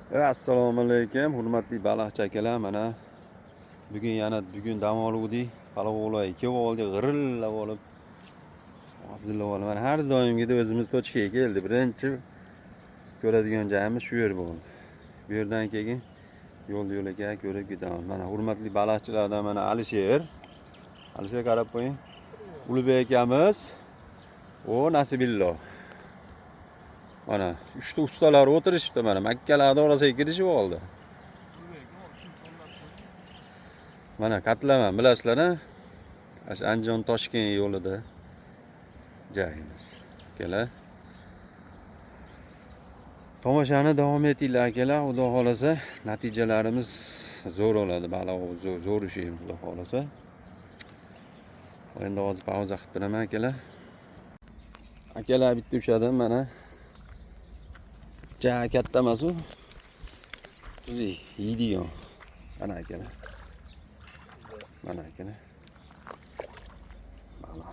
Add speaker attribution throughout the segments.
Speaker 1: Assalomu alaykum, hurmatli baliqchi akalar. Mana bugun dam oluvdik. Baliqlar kelib oldi, g'irillab olib, hozirlab olib. Mana har doimgidek o'zimiz tochkaga keldi. Birinchi ko'radigan joyimiz shu yer bo'ldi. Bu yerdan keyin yo'l-yo'lakay ko'rib ketamiz. Mana hurmatli baliqchilardan mana Alisher qarab qo'ying. Ulug'bek akamiz, o Nasibillo. Mana uchta ustalar o'tirishibdi, mana makkalarni orasiga kirishib oldi. Mana Katlaman bilasizlar-a? Andijon Toshkent yo'lida joyimiz. Akalar, tomoshani davom etinglar akalar. Xudo xolasa natijalarimiz zo'r bo'ladi. Baliq zo'r ishlaymiz xudo xolasa. Endi hozir pauza qilib turaman akalar. Akalar bitta ushadim mana. Ja katta emas u. O'zi yeydigan. Mana akalar. Mana akalar. Baliq.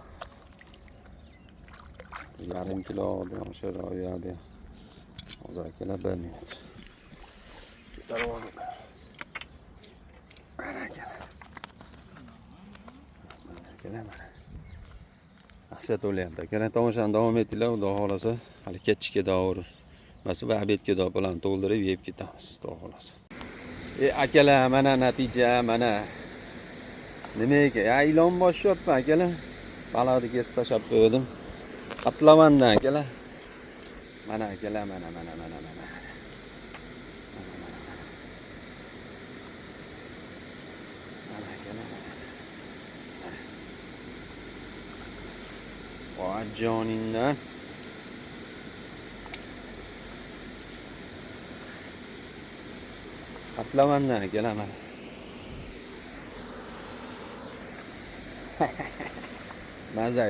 Speaker 1: Yarim kilo o'sha ro'yadi. Hozir akalar 1 minut. Ko'tarib oldim. Mana akalar. Mana akalar mana. Dahshat o'lyapti. Akalar tomoshani davom etinglar, xudo xolasa. Hali kechga davr. Masa va obedga bilan to'ldirib yeb ketamiz, xudo xolasa. Akalar, mana natija, mana. Nima ekan? Ya ilon boshyapman akalar. Baliqni kesib tashlab qo'ydim. Atlamandan akalar. Mana akalar, mana. Voy joningdan. Atlamandan akalar mana. Maza.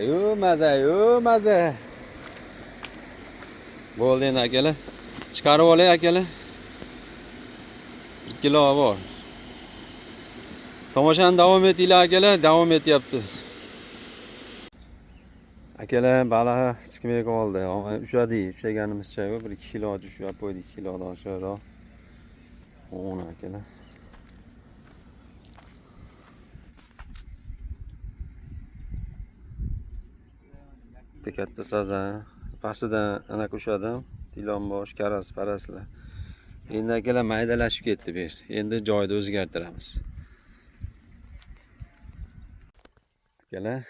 Speaker 1: Bo'ldi endi akalar. Chiqarib olay akalar. 1 kilo bor. Tomoshani davom etinglar akalar, davom etyapti. Akalar, baliq chiqmay qoldi. Ushlaganimizcha 1-2 kilo ushlab qo'ydik, 2 kilodan oshiqroq. O'g'ni akalar. Katta sazan, pastidan ana ushladim. Tilonbosh, karas, paraslar. Endi akalar maydalashib ketdi bu yer. Endi joyni o'zgartiramiz. Akalar,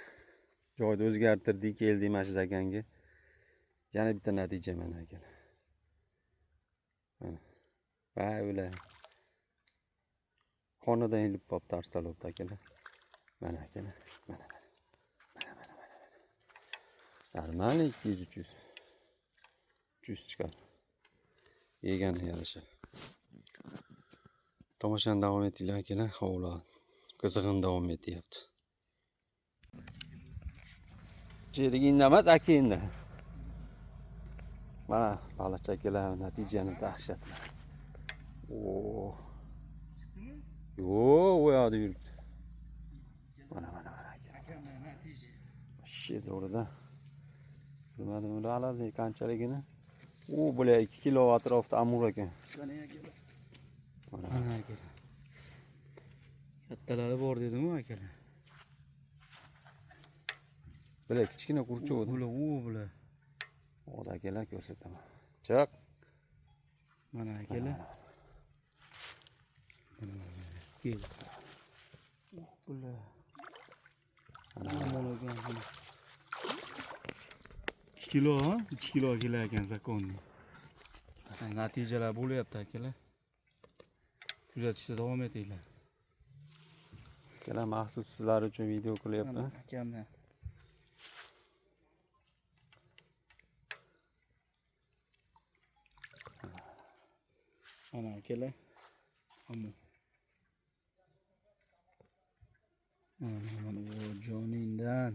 Speaker 1: joyni o'zgartirdik, keldik Masjid akanga. Yana bitta natija mana akalar. Mana. Va ular xonadan ilib pop tarsalobdi akalar. Mana akalar. Mana. Normal 200-300 chiqadi. Yeganni yarasha. Tomoshani davom etinglar akalar. Hovlar qizig'in davom etyapti. Jerigingda emas, akangda. Mana baliqchi akalar natijani dahshat. Yo'q, u yoqda yuribdi. Mana akalar. Shit zo'rida. Bilmadim ular aladi qanchaligini. Bular 2 kilo atrofida amur ekan. Mana akalar.
Speaker 2: Kattalari bor dedim-ku akalar.
Speaker 1: Bular kichkina qurchoq.
Speaker 2: Bular.
Speaker 1: Hozir akalar ko'rsataman. Chiq.
Speaker 2: Mana akalar. Kel. Bular. Mana 2 kilo, 2 kilo kelar ekan zakonni. Natijalar bo'lyapti akalar. Kuzatishda davom etinglar.
Speaker 1: Akalar, maxsus sizlar uchun video qilyapman.
Speaker 2: Akamni. Mana akalar. Mana joningdan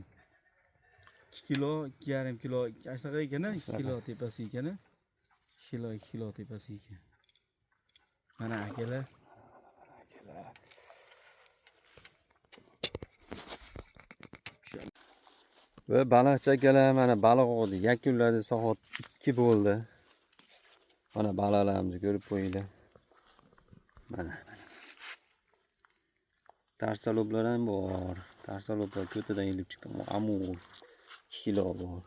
Speaker 2: 2 kilo, 2,5 kilo, ashtaqa ekan, 2 kilo tepasi ekan. 2 kilo tepasi ekan. Mana akalar.
Speaker 1: Va baliqchi akalar, mana baliq ovni yakunladi. Soat 2 bo'ldi. Mana baliqlarimizni ko'rib qo'yinglar. Mana. Tarsaloblar ham bor. Tarsaloblar ko'tadan ilib chiqqan. Amur 2 kilo bor.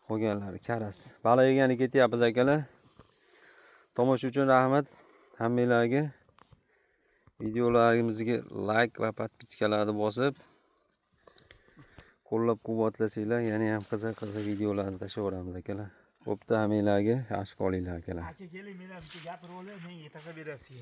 Speaker 1: Qolganlari karas. Baliq yegani ketyapmiz akalar. Tomosha uchun rahmat hammanglarga. Videolarimizga like va podpiskalarni bosib qo'llab-quvvatlasanglar, yana ham qiziq videolarni tashlayveramiz akalar. Bo'pti, hammanglarga yaxshi qolinglar akalar.
Speaker 2: Aka keling, men ham gapirib olay, menga yetaqa berasiz.